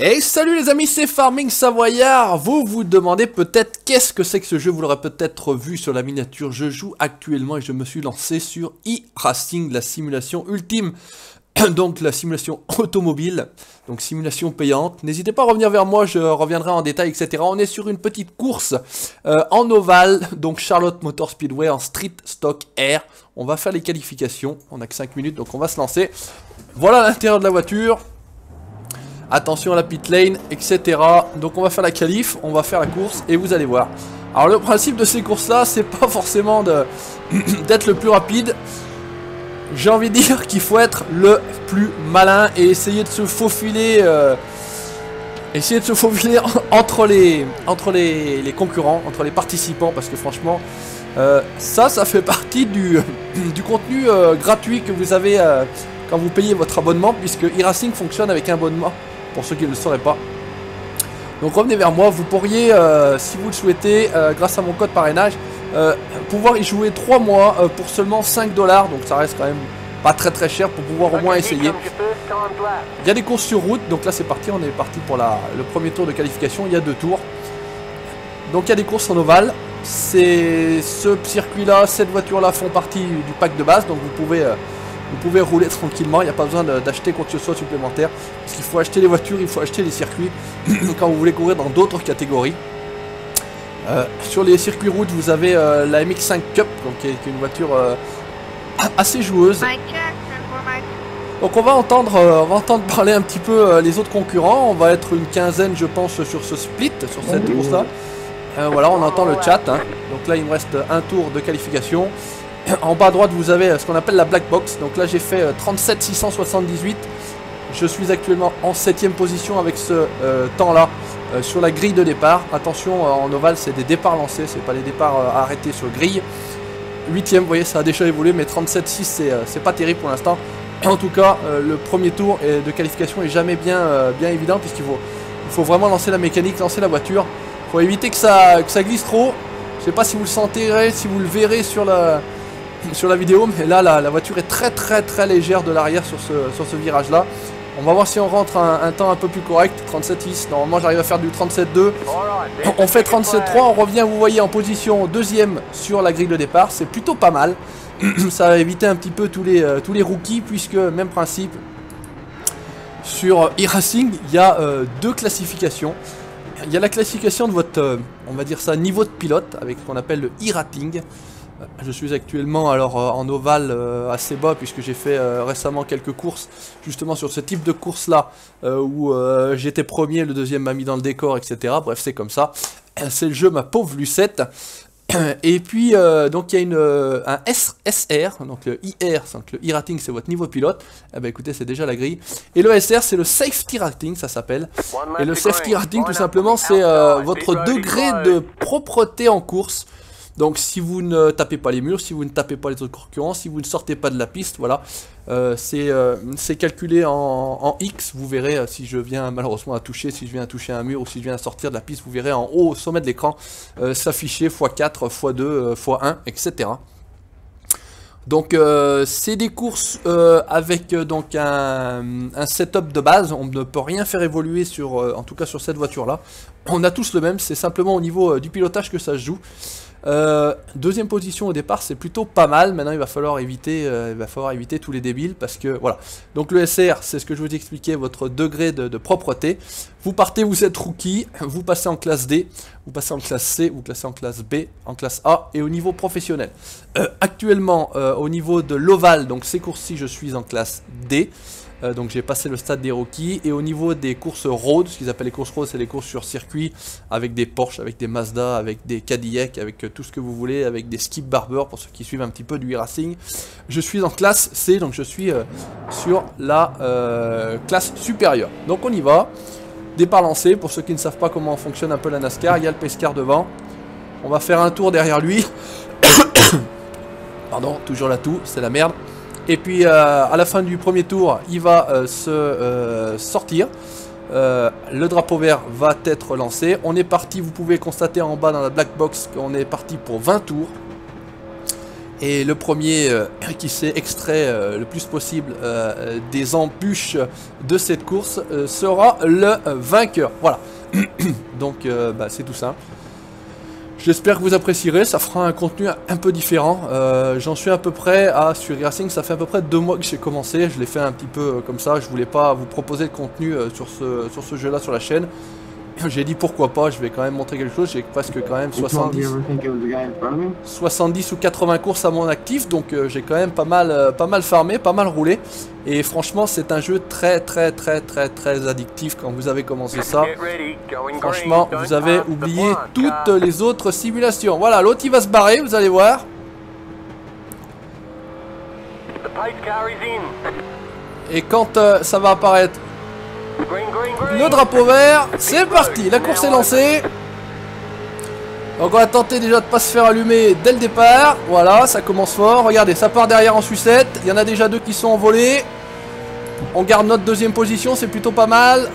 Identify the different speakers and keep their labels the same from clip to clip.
Speaker 1: Et salut les amis, c'est Farming Savoyard. Vous vous demandez peut-être qu'est-ce que c'est que ce jeu. Vous l'aurez peut-être vu sur la miniature. Je joue actuellement et je me suis lancé sur e-Racing, la simulation ultime. Donc la simulation automobile, donc simulation payante. N'hésitez pas à revenir vers moi, je reviendrai en détail, etc. On est sur une petite course en ovale, donc Charlotte Motor Speedway en street stock air. On va faire les qualifications, on n'a que 5 minutes, donc on va se lancer. Voilà l'intérieur de la voiture. Attention à la pit lane, etc. Donc on va faire la qualif, on va faire la course et vous allez voir. Alors le principe de ces courses là, c'est pas forcément d'être le plus rapide. J'ai envie de dire qu'il faut être le plus malin et essayer de se faufiler, entre les concurrents, entre les participants, parce que franchement, ça fait partie du contenu gratuit que vous avez quand vous payez votre abonnement, puisque e-Racing fonctionne avec un abonnement, pour ceux qui ne le sauraient pas. Donc revenez vers moi, vous pourriez, si vous le souhaitez, grâce à mon code parrainage, pouvoir y jouer 3 mois pour seulement 5 $, donc ça reste quand même pas très cher pour pouvoir au moins essayer. Il y a des courses sur route, donc là c'est parti, on est parti pour le premier tour de qualification, il y a 2 tours. Donc il y a des courses en ovale, ce circuit là, cette voiture là font partie du pack de base, donc vous pouvez rouler tranquillement, il n'y a pas besoin d'acheter quoi que ce soit supplémentaire, parce qu'il faut acheter les voitures, il faut acheter les circuits, quand vous voulez courir dans d'autres catégories. Sur les circuits route, vous avez la MX5 Cup, donc, qui est une voiture assez joueuse. Donc on va entendre parler un petit peu les autres concurrents. On va être une quinzaine, je pense, sur ce split, sur cette course-là. Voilà, on entend le chat. Hein. Donc là, il me reste un tour de qualification. En bas à droite, vous avez ce qu'on appelle la black box. Donc là, j'ai fait 37 678. Je suis actuellement en 7ème position avec ce temps-là. Sur la grille de départ, attention, en ovale c'est des départs lancés, c'est pas les départs arrêtés sur grille. 8ème, vous voyez, ça a déjà évolué, mais 37,6 c'est pas terrible pour l'instant. En tout cas, le premier tour de qualification est jamais bien évident, puisqu'il faut vraiment lancer la mécanique, lancer la voiture. Il faut éviter que ça glisse trop. Je sais pas si vous le sentirez, si vous le verrez sur la vidéo, mais là la voiture est très légère de l'arrière sur ce virage là. On va voir si on rentre un temps un peu plus correct, 37,6, normalement j'arrive à faire du 37,2. On fait 37,3, on revient, vous voyez, en position 2ème sur la grille de départ, c'est plutôt pas mal. Ça va éviter un petit peu tous les rookies, puisque même principe, sur e-Racing, il y a 2 classifications. Il y a la classification de votre, on va dire ça, niveau de pilote, avec ce qu'on appelle le e-rating. Je suis actuellement alors en ovale assez bas, puisque j'ai fait récemment quelques courses justement sur ce type de course là où j'étais premier, le deuxième m'a mis dans le décor, etc. Bref, c'est comme ça, c'est le jeu, ma pauvre Lucette. Et puis donc il y a un SR, donc le IR, donc le e-rating c'est votre niveau de pilote. Eh ben écoutez, c'est déjà la grille. Et le SR c'est le safety rating, ça s'appelle. Et le safety rating tout simplement c'est votre degré de propreté en course. Donc si vous ne tapez pas les murs, si vous ne tapez pas les autres concurrents, si vous ne sortez pas de la piste, voilà, c'est calculé en X. Vous verrez si je viens malheureusement à toucher, si je viens à toucher un mur ou si je viens à sortir de la piste, vous verrez en haut au sommet de l'écran s'afficher x4, x2, x1, etc. Donc c'est des courses avec donc un setup de base. On ne peut rien faire évoluer en tout cas sur cette voiture là. On a tous le même, c'est simplement au niveau du pilotage que ça se joue. Deuxième position au départ, c'est plutôt pas mal. Maintenant il va falloir éviter tous les débiles, parce que voilà. Donc le SR, c'est ce que je vous ai expliqué, votre degré de propreté. Vous partez, vous êtes rookie, vous passez en classe D, vous passez en classe C, vous passez en classe B, en classe A et au niveau professionnel. Actuellement au niveau de l'ovale, donc ces courses-ci, je suis en classe D. Donc j'ai passé le stade des rookies. Et au niveau des courses road, ce qu'ils appellent les courses road, c'est les courses sur circuit, avec des Porsche, avec des Mazda, avec des Cadillac, avec tout ce que vous voulez, avec des Skip Barber pour ceux qui suivent un petit peu du e-Racing. Je suis en classe C, donc je suis sur la classe supérieure. Donc on y va. Départ lancé, pour ceux qui ne savent pas comment fonctionne un peu la NASCAR, il y a le pace car devant. On va faire un tour derrière lui. Pardon, toujours la toux, c'est la merde. Et puis à la fin du premier tour, il va se sortir. Le drapeau vert va être lancé. On est parti, vous pouvez constater en bas dans la black box qu'on est parti pour 20 tours. Et le premier qui s'est extrait le plus possible des embûches de cette course sera le vainqueur. Voilà. Donc bah, c'est tout simple. J'espère que vous apprécierez, ça fera un contenu un peu différent. J'en suis à peu près à sur Racing, ça fait à peu près 2 mois que j'ai commencé. Je l'ai fait un petit peu comme ça, je voulais pas vous proposer de contenu sur ce jeu là sur la chaîne. J'ai dit pourquoi pas, je vais quand même montrer quelque chose. J'ai presque quand même 70 ou 80 courses à mon actif, donc j'ai quand même pas mal farmé, pas mal roulé. Et franchement c'est un jeu très addictif quand vous avez commencé ça. Franchement vous avez oublié toutes les autres simulations. Voilà, l'autre il va se barrer, vous allez voir. Et quand ça va apparaître le drapeau vert, c'est parti, la course est lancée. Donc on va tenter déjà de ne pas se faire allumer dès le départ. Voilà, ça commence fort, regardez, ça part derrière en sucette. Il y en a déjà 2 qui sont envolés. On garde notre deuxième position, c'est plutôt pas mal.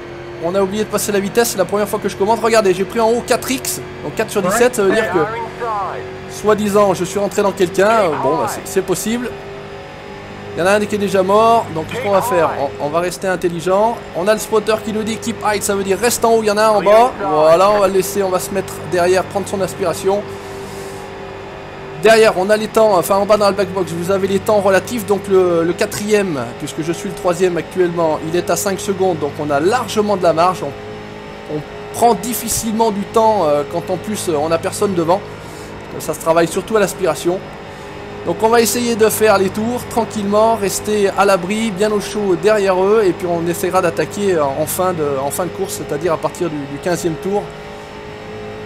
Speaker 1: On a oublié de passer la vitesse, c'est la première fois que je commente. Regardez, j'ai pris en haut 4x, donc 4 sur 17, ça veut dire que soi-disant je suis rentré dans quelqu'un. Bon bah, c'est possible. Il y en a un qui est déjà mort, donc qu'est-ce qu'on va faire? On va rester intelligent. On a le spotter qui nous dit keep high, ça veut dire reste en haut, il y en a un en bas. Voilà, on va le laisser, on va se mettre derrière, prendre son aspiration. Derrière, on a les temps, enfin en bas dans le black box, vous avez les temps relatifs. Donc le quatrième, puisque je suis le troisième actuellement, il est à 5 secondes, donc on a largement de la marge. On prend difficilement du temps quand en plus on n'a personne devant. Ça se travaille surtout à l'aspiration. Donc on va essayer de faire les tours tranquillement, rester à l'abri, bien au chaud derrière eux, et puis on essaiera d'attaquer en fin de course, c'est-à-dire à partir du 15e tour.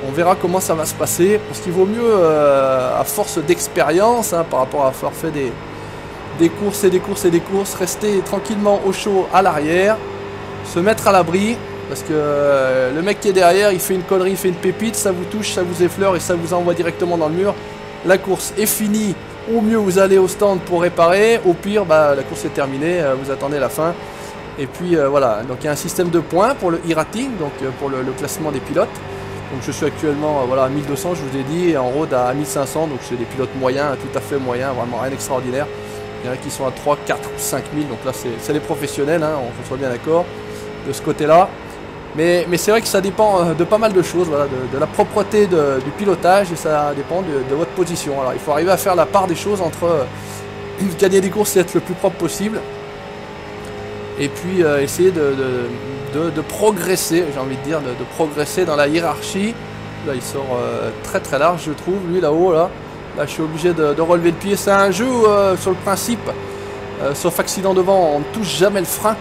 Speaker 1: On verra comment ça va se passer, parce qu'il vaut mieux, à force d'expérience, hein, par rapport à avoir fait des courses et des courses et des courses, rester tranquillement au chaud à l'arrière, se mettre à l'abri, parce que le mec qui est derrière, il fait une connerie, il fait une pépite, ça vous touche, ça vous effleure et ça vous envoie directement dans le mur. La course est finie. Au mieux vous allez au stand pour réparer, au pire bah, la course est terminée, vous attendez la fin. Et puis voilà, donc il y a un système de points pour le e-rating, donc pour le classement des pilotes. Donc je suis actuellement voilà, à 1200, je vous ai dit, et en road à 1500, donc c'est des pilotes moyens, tout à fait moyens, vraiment rien d'extraordinaire. Il y en a qui sont à 3, 4 ou 5000, donc là c'est les professionnels, hein, on soit bien d'accord de ce côté-là. Mais c'est vrai que ça dépend de pas mal de choses, voilà, de la propreté du pilotage, et ça dépend de votre position. Alors il faut arriver à faire la part des choses entre gagner des courses et être le plus propre possible, et puis essayer de progresser, j'ai envie de dire, de progresser dans la hiérarchie. Là il sort très large je trouve, lui là-haut, là je suis obligé de relever le pied. C'est un jeu où, sur le principe, sauf accident devant, on ne touche jamais le frein.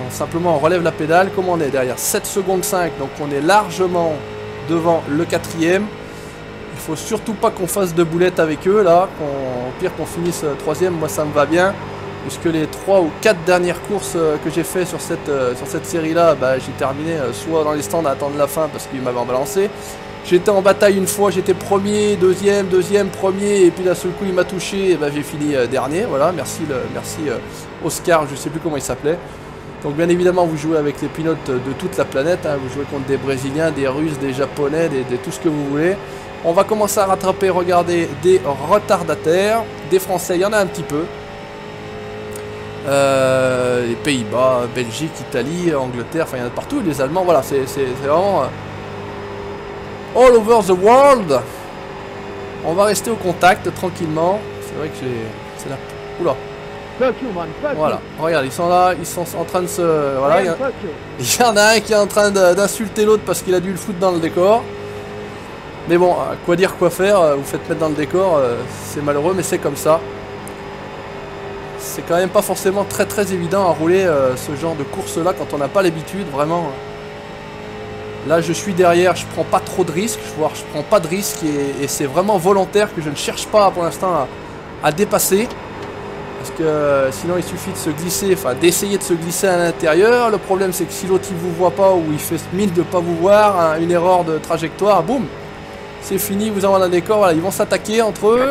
Speaker 1: Simplement on relève la pédale. Comme on est derrière 7 secondes 5, donc on est largement devant le quatrième. Il faut surtout pas qu'on fasse de boulettes avec eux là, au pire qu'on finisse troisième. Moi ça me va bien, puisque les 3 ou 4 dernières courses que j'ai fait sur cette série là, bah, j'ai terminé soit dans les stands à attendre la fin parce qu'ils m'avaient balancé. J'étais en bataille une fois, j'étais premier, deuxième, premier, et puis d'un seul coup il m'a touché, et ben j'ai fini dernier. Voilà, merci Oscar, je sais plus comment il s'appelait. Donc bien évidemment vous jouez avec les pilotes de toute la planète, hein. Vous jouez contre des Brésiliens, des Russes, des Japonais, tout ce que vous voulez. On va commencer à rattraper, regardez, des retardataires, des Français, il y en a un petit peu. Les Pays-Bas, Belgique, Italie, Angleterre, enfin il y en a partout, les Allemands, voilà, c'est vraiment... all over the world. On va rester au contact tranquillement. C'est vrai que c'est là. Oula. Voilà. Regarde, ils sont là, ils sont en train de se. Voilà. Il y en a un qui est en train d'insulter l'autre parce qu'il a dû le foutre dans le décor. Mais bon, quoi dire, quoi faire. Vous faites mettre dans le décor, c'est malheureux, mais c'est comme ça. C'est quand même pas forcément très évident à rouler ce genre de course là quand on n'a pas l'habitude, vraiment. Là je suis derrière, je prends pas trop de risques, voire je prends pas de risques, et c'est vraiment volontaire que je ne cherche pas pour l'instant à dépasser. Parce que sinon il suffit de se glisser, enfin d'essayer de se glisser à l'intérieur. Le problème c'est que si l'autre il vous voit pas ou il fait mine de pas vous voir, hein, une erreur de trajectoire, boum, c'est fini, vous envoie un décor, voilà, ils vont s'attaquer entre eux.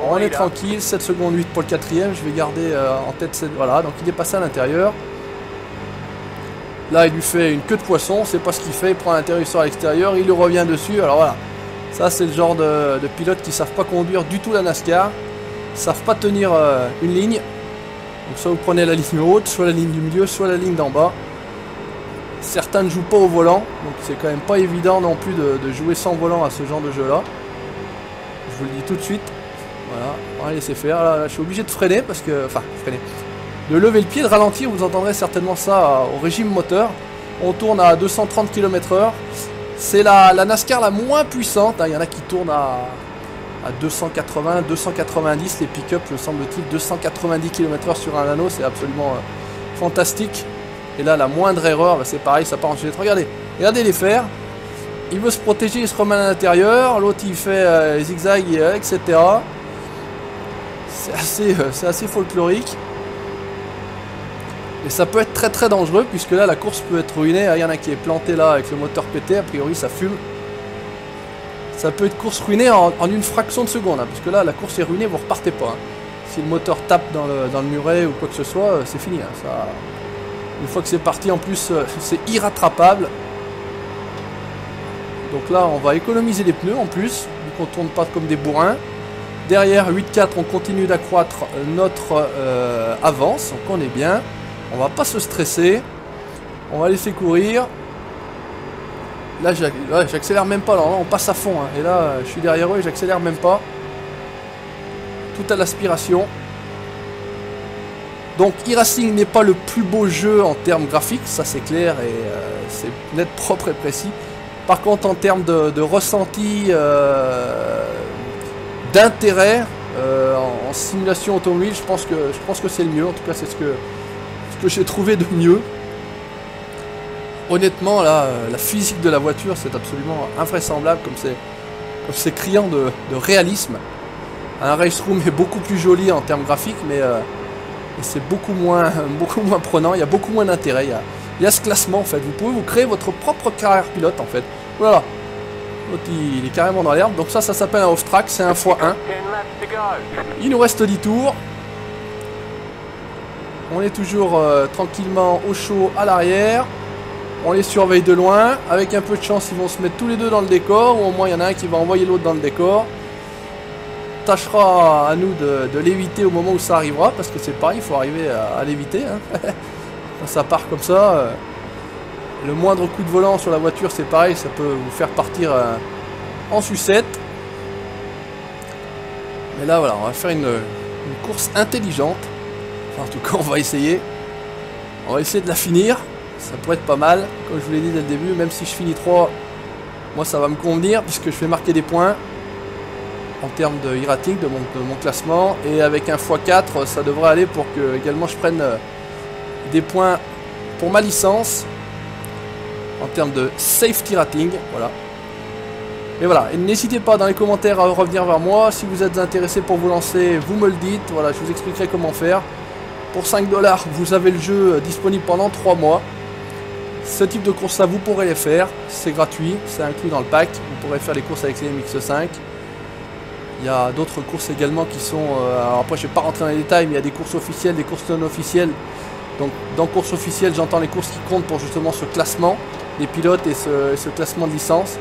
Speaker 1: On est tranquille, 7 secondes 8 pour le quatrième, je vais garder en tête cette... Voilà, donc il est passé à l'intérieur. Là il lui fait une queue de poisson, c'est pas ce qu'il fait, il prend à l'intérieur, il sort à l'extérieur, il lui revient dessus, alors voilà. Ça, c'est le genre de pilotes qui savent pas conduire du tout la NASCAR. Ils savent pas tenir une ligne. Donc soit vous prenez la ligne haute, soit la ligne du milieu, soit la ligne d'en bas. Certains ne jouent pas au volant, donc c'est quand même pas évident non plus de jouer sans volant à ce genre de jeu là. Je vous le dis tout de suite. Voilà, on va laisser faire. Là, je suis obligé de freiner parce que... Enfin, freiner. De lever le pied, de ralentir, vous entendrez certainement ça au régime moteur. On tourne à 230 km/h. C'est la NASCAR la moins puissante. Il y en a qui tournent à 280, 290. Les pick-up, me semble-t-il, 290 km/h sur un anneau. C'est absolument fantastique. Et là, la moindre erreur, c'est pareil, ça part en chute. Regardez les fers. Il veut se protéger, il se remet à l'intérieur. L'autre, il fait zigzag, etc. C'est assez folklorique. Et ça peut être très très dangereux, puisque là, la course peut être ruinée. Il y en a qui est planté là avec le moteur pété. A priori, ça fume. Ça peut être course ruinée en une fraction de seconde. Hein, puisque là, la course est ruinée, vous repartez pas. Hein. Si le moteur tape dans le muret ou quoi que ce soit, c'est fini. Hein, ça... Une fois que c'est parti, en plus, c'est irrattrapable. Donc là, on va économiser les pneus en plus, vu qu'on tourne pas comme des bourrins. Derrière, 8.4, on continue d'accroître notre avance, donc on est bien. On va pas se stresser. On va laisser courir. Là, j'accélère même pas, là, on passe à fond. Hein. Et là, je suis derrière eux et j'accélère même pas. Tout à l'aspiration. Donc e-racing n'est pas le plus beau jeu en termes graphiques, ça c'est clair et c'est net, propre et précis. Par contre en termes de ressenti, d'intérêt en simulation automobile, je pense que c'est le mieux. En tout cas c'est ce que j'ai trouvé de mieux. Honnêtement là, la physique de la voiture c'est absolument invraisemblable, comme c'est criant de réalisme. Un race room est beaucoup plus joli en termes graphiques, mais et c'est beaucoup moins prenant, il y a beaucoup moins d'intérêt, il y a ce classement en fait, vous pouvez vous créer votre propre carrière pilote en fait, voilà, l'autre il est carrément dans l'herbe, donc ça s'appelle un off-track, c'est un x1, il nous reste 10 tours, on est toujours tranquillement au chaud à l'arrière, on les surveille de loin, avec un peu de chance ils vont se mettre tous les deux dans le décor, ou au moins il y en a un qui va envoyer l'autre dans le décor. Tâchera à nous de l'éviter au moment où ça arrivera, parce que c'est pareil, il faut arriver à l'éviter. Hein. Quand ça part comme ça, le moindre coup de volant sur la voiture, c'est pareil, ça peut vous faire partir en sucette. Mais là, voilà, on va faire une course intelligente. Enfin, en tout cas, on va essayer. On va essayer de la finir. Ça pourrait être pas mal, comme je vous l'ai dit dès le début, même si je finis 3, moi ça va me convenir, puisque je fais marquer des points. En termes de e-rating, de mon classement, et avec un x4 ça devrait aller pour que également je prenne des points pour ma licence en termes de safety rating, voilà. Et voilà, et n'hésitez pas dans les commentaires à revenir vers moi si vous êtes intéressé pour vous lancer, vous me le dites, voilà, je vous expliquerai comment faire. Pour 5 $, vous avez le jeu disponible pendant 3 mois. Ce type de courses là vous pourrez les faire, c'est gratuit, c'est inclus dans le pack, vous pourrez faire les courses avec les MX5. Il y a d'autres courses également qui sont... alors après, je ne vais pas rentrer dans les détails, mais il y a des courses officielles, des courses non officielles. Donc, dans courses officielles, j'entends les courses qui comptent pour justement ce classement des pilotes et ce classement de licence.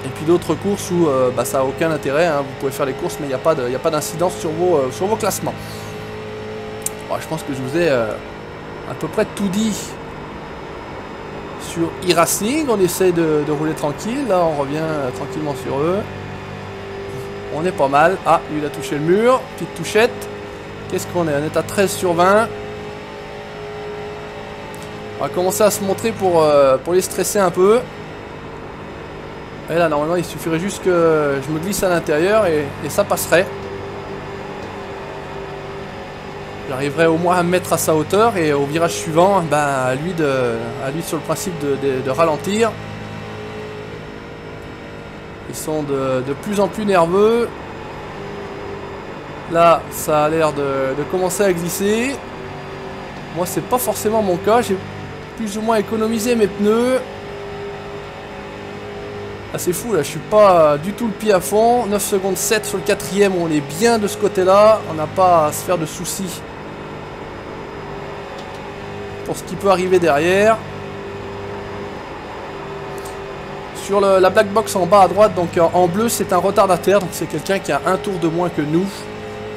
Speaker 1: Et puis d'autres courses où ça n'a aucun intérêt. Hein. Vous pouvez faire les courses, mais il n'y a pas d'incidence sur vos classements. Bon, je pense que je vous ai à peu près tout dit sur e-racing. On essaie de rouler tranquille. Là, on revient tranquillement sur eux. On est pas mal. Ah, lui il a touché le mur. Petite touchette. Qu'est-ce qu'on est? On est à 13 sur 20. On va commencer à se montrer pour les stresser un peu. Et là, normalement, il suffirait juste que je me glisse à l'intérieur et ça passerait. J'arriverai au moins à me mettre à sa hauteur et au virage suivant, à lui sur le principe de ralentir. Ils sont de plus en plus nerveux. Là, ça a l'air de commencer à glisser. Moi, c'est pas forcément mon cas. J'ai plus ou moins économisé mes pneus. Ah, c'est fou, là. Je suis pas du tout le pied à fond. 9 secondes 7 sur le 4ème. On est bien de ce côté-là. On n'a pas à se faire de soucis pour ce qui peut arriver derrière. Sur la black box en bas à droite, donc en bleu c'est un retardataire, donc c'est quelqu'un qui a un tour de moins que nous.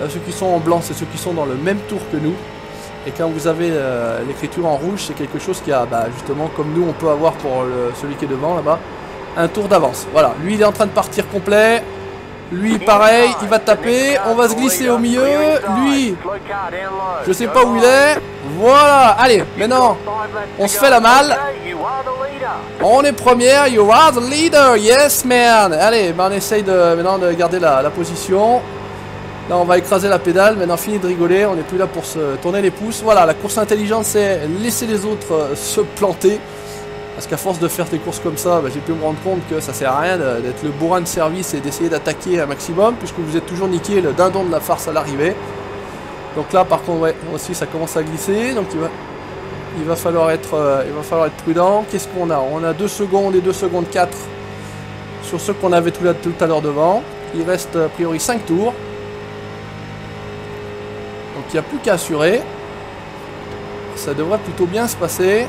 Speaker 1: Ceux qui sont en blanc c'est ceux qui sont dans le même tour que nous. Et quand vous avez l'écriture en rouge, c'est quelque chose qui a justement comme nous on peut avoir pour celui qui est devant là-bas, un tour d'avance. Voilà, lui il est en train de partir complet. Lui pareil, il va taper, on va se glisser au milieu, lui, je sais pas où il est, voilà, allez, maintenant, on se fait la malle, on est première, you are the leader, yes man, allez, on essaye maintenant de garder la position, là on va écraser la pédale, maintenant fini de rigoler, on n'est plus là pour se tourner les pouces, voilà, la course intelligente c'est laisser les autres se planter. Parce qu'à force de faire des courses comme ça, j'ai pu me rendre compte que ça sert à rien d'être le bourrin de service et d'essayer d'attaquer un maximum, puisque vous êtes toujours niqué le dindon de la farce à l'arrivée. Donc là, par contre, ouais, aussi ça commence à glisser, donc il va falloir être prudent. Qu'est-ce qu'on a? On a 2 secondes et 2 secondes 4 sur ceux qu'on avait tout à l'heure devant. Il reste a priori 5 tours. Donc il n'y a plus qu'à assurer. Ça devrait plutôt bien se passer.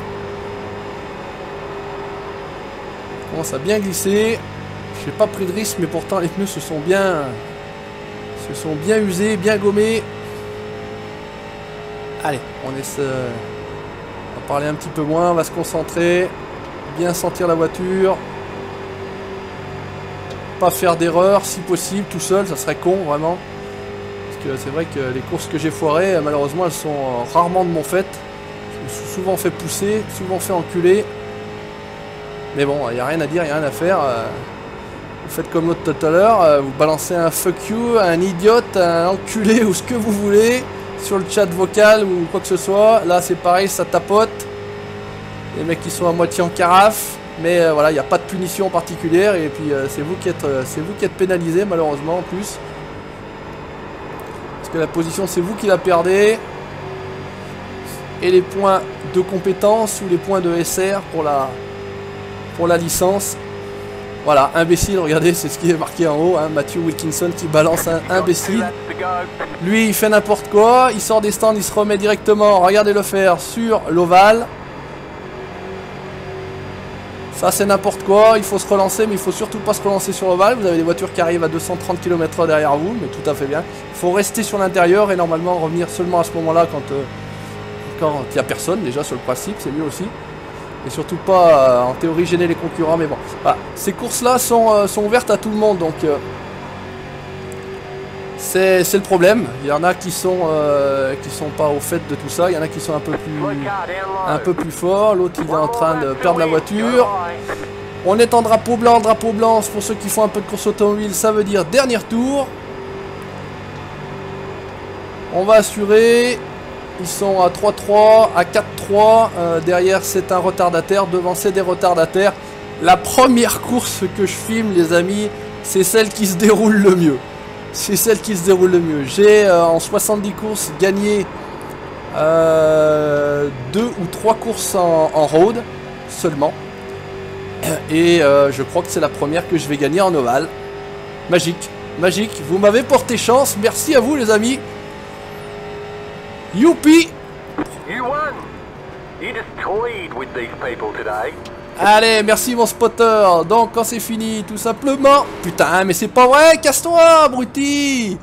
Speaker 1: Commence à bien glisser. J'ai pas pris de risque, mais pourtant les pneus se sont bien usés, bien gommés. Allez, on va parler un petit peu moins, on va se concentrer, bien sentir la voiture, pas faire d'erreur, si possible, tout seul, ça serait con vraiment. Parce que c'est vrai que les courses que j'ai foirées, malheureusement, elles sont rarement de mon fait. Je me suis souvent fait pousser, souvent fait enculer. Mais bon, il n'y a rien à dire, il n'y a rien à faire. Vous faites comme l'autre tout à l'heure, vous balancez un fuck you, un idiote, un enculé ou ce que vous voulez sur le chat vocal ou quoi que ce soit. Là c'est pareil, ça tapote. Les mecs qui sont à moitié en carafe. Mais voilà, il n'y a pas de punition particulière. Et puis c'est vous qui êtes pénalisé malheureusement en plus. Parce que la position c'est vous qui la perdez. Et les points de compétence ou les points de SR pour la licence. Voilà, imbécile, regardez, c'est ce qui est marqué en haut, hein, Matthew Wilkinson qui balance un imbécile. Lui, il fait n'importe quoi, il sort des stands, il se remet directement, regardez-le faire, sur l'ovale. Ça, c'est n'importe quoi, il faut se relancer, mais il faut surtout pas se relancer sur l'ovale. Vous avez des voitures qui arrivent à 230 km/h derrière vous, mais tout à fait bien. Il faut rester sur l'intérieur et normalement revenir seulement à ce moment-là quand il n'y a personne, déjà sur le principe, c'est mieux aussi. Et surtout pas en théorie gêner les concurrents, mais bon. Voilà. Ces courses là sont ouvertes à tout le monde, donc c'est le problème. Il y en a qui sont pas au fait de tout ça, il y en a qui sont un peu plus forts, l'autre il est en train de perdre la voiture. On est en drapeau blanc pour ceux qui font un peu de course automobile, ça veut dire dernier tour. On va assurer. Ils sont à 3-3, à 4-3, derrière c'est un retardataire, devant c'est des retardataires. La première course que je filme les amis, c'est celle qui se déroule le mieux. C'est celle qui se déroule le mieux. J'ai en 70 courses gagné 2 ou 3 courses en road seulement. Et je crois que c'est la première que je vais gagner en ovale. Magique, magique, vous m'avez porté chance, merci à vous les amis. Youpi! Allez, merci mon spotter. Donc quand c'est fini, tout simplement. Putain, mais c'est pas vrai, casse-toi, abruti.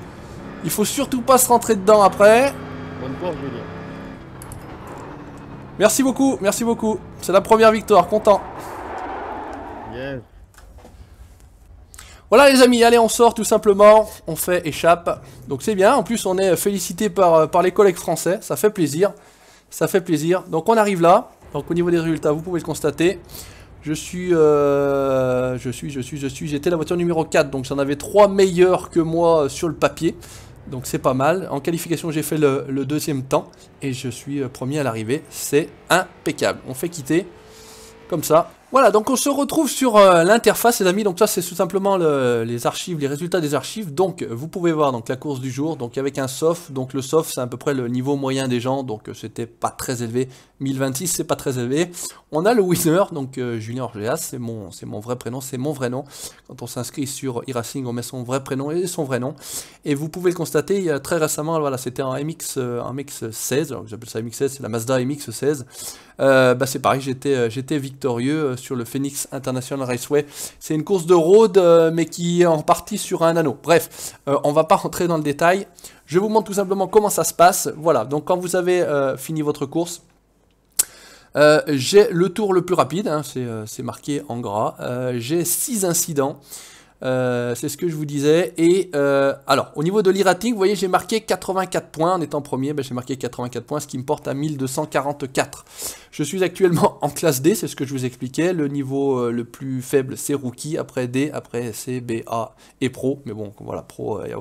Speaker 1: Il faut surtout pas se rentrer dedans après.
Speaker 2: Bonne course, Julien.
Speaker 1: Merci beaucoup, merci beaucoup. C'est la première victoire, content.
Speaker 2: Yes.
Speaker 1: Voilà les amis, allez on sort tout simplement, on fait échappe, donc c'est bien, en plus on est félicité par les collègues français, ça fait plaisir, donc on arrive là, donc au niveau des résultats vous pouvez le constater, j'étais la voiture numéro 4, donc j'en avais 3 meilleurs que moi sur le papier, donc c'est pas mal, en qualification j'ai fait le deuxième temps, et je suis premier à l'arrivée, c'est impeccable, on fait quitter, comme ça. Voilà, donc on se retrouve sur l'interface les amis, donc ça c'est tout simplement les archives, les résultats des archives, donc vous pouvez voir donc la course du jour, donc avec un soft, donc le soft c'est à peu près le niveau moyen des gens, donc c'était pas très élevé, 1026 c'est pas très élevé, on a le winner, donc Julien Orgeas, c'est mon vrai prénom, c'est mon vrai nom, quand on s'inscrit sur e-racing on met son vrai prénom et son vrai nom, et vous pouvez le constater, il y a très récemment, voilà c'était en MX-16, alors j'appelle ça MX-16, c'est la Mazda MX-16, c'est pareil, j'étais victorieux sur le Phoenix International Raceway. C'est une course de road, mais qui est en partie sur un anneau. Bref, on va pas rentrer dans le détail. Je vous montre tout simplement comment ça se passe. Voilà, donc quand vous avez fini votre course, j'ai le tour le plus rapide, hein, c'est marqué en gras. J'ai 6 incidents. C'est ce que je vous disais. Et alors, au niveau de l'e-rating, vous voyez, j'ai marqué 84 points en étant premier. Ben, j'ai marqué 84 points, ce qui me porte à 1244. Je suis actuellement en classe D, c'est ce que je vous expliquais. Le niveau le plus faible, c'est Rookie. Après D, après C, B, A et Pro. Mais bon, voilà, Pro, il n'y a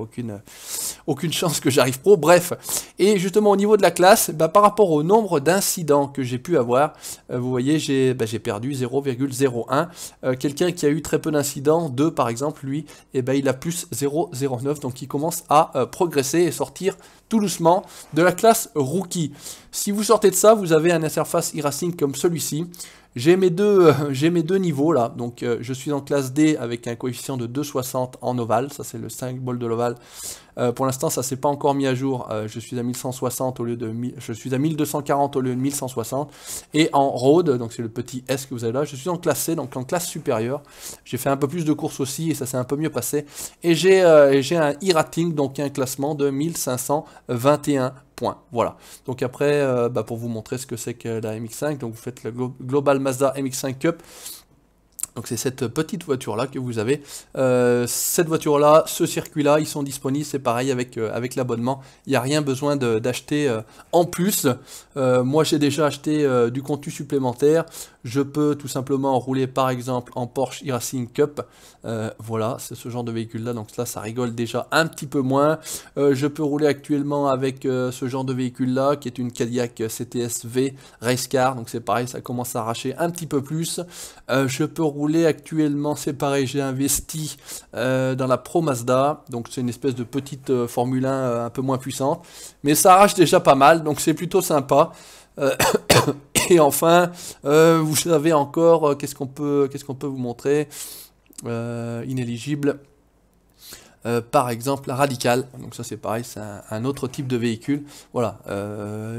Speaker 1: aucune chance que j'arrive Pro. Bref. Et justement, au niveau de la classe, ben, par rapport au nombre d'incidents que j'ai pu avoir, vous voyez, j'ai perdu 0,01. Quelqu'un qui a eu très peu d'incidents, 2 par exemple, lui, eh ben, il a plus 0,09, donc il commence à progresser et sortir tout doucement de la classe Rookie. Si vous sortez de ça, vous avez un interface e-racing comme celui-ci. J'ai mes deux niveaux là, donc je suis en classe D avec un coefficient de 2,60 en ovale, ça c'est le symbole de l'ovale. Pour l'instant ça s'est pas encore mis à jour, je suis à 1160 au lieu de je suis à 1240 au lieu de 1160. Et en road, donc c'est le petit S que vous avez là, je suis en classe C, donc en classe supérieure. J'ai fait un peu plus de courses aussi et ça s'est un peu mieux passé. Et j'ai un e-rating, donc un classement de 1521 points. Voilà. Donc après, pour vous montrer ce que c'est que la MX5, donc vous faites le Global Mazda MX5 Cup. Donc c'est cette petite voiture là que vous avez. Cette voiture là, ce circuit là, ils sont disponibles. C'est pareil avec l'abonnement. Il n'y a rien besoin d'acheter en plus. Moi j'ai déjà acheté du contenu supplémentaire. Je peux tout simplement rouler par exemple en Porsche e-Racing Cup. Voilà, c'est ce genre de véhicule là. Donc là ça rigole déjà un petit peu moins. Je peux rouler actuellement avec ce genre de véhicule là qui est une Cadillac CTS-V Race Car. Donc c'est pareil, ça commence à arracher un petit peu plus. Je peux rouler actuellement, c'est pareil, j'ai investi dans la Pro Mazda, donc c'est une espèce de petite Formule 1 un peu moins puissante, mais ça arrache déjà pas mal, donc c'est plutôt sympa. Et enfin, vous savez encore, qu'est-ce qu'on peut vous montrer, inéligible. Par exemple la Radical, donc ça c'est pareil, c'est un autre type de véhicule, voilà,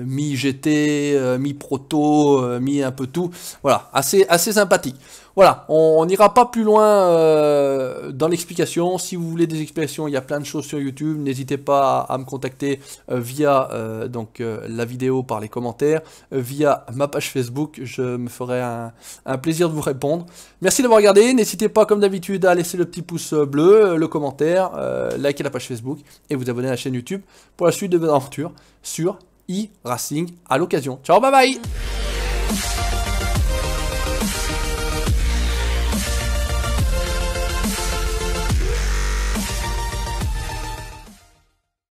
Speaker 1: mi GT, mi proto, mi un peu tout, voilà, assez sympathique. Voilà, on n'ira pas plus loin dans l'explication. Si vous voulez des explications, il y a plein de choses sur YouTube. N'hésitez pas à me contacter via la vidéo par les commentaires, via ma page Facebook. Je me ferai un plaisir de vous répondre. Merci d'avoir regardé. N'hésitez pas, comme d'habitude, à laisser le petit pouce bleu, le commentaire, liker la page Facebook et vous abonner à la chaîne YouTube pour la suite de vos aventures sur e-Racing à l'occasion. Ciao, bye bye!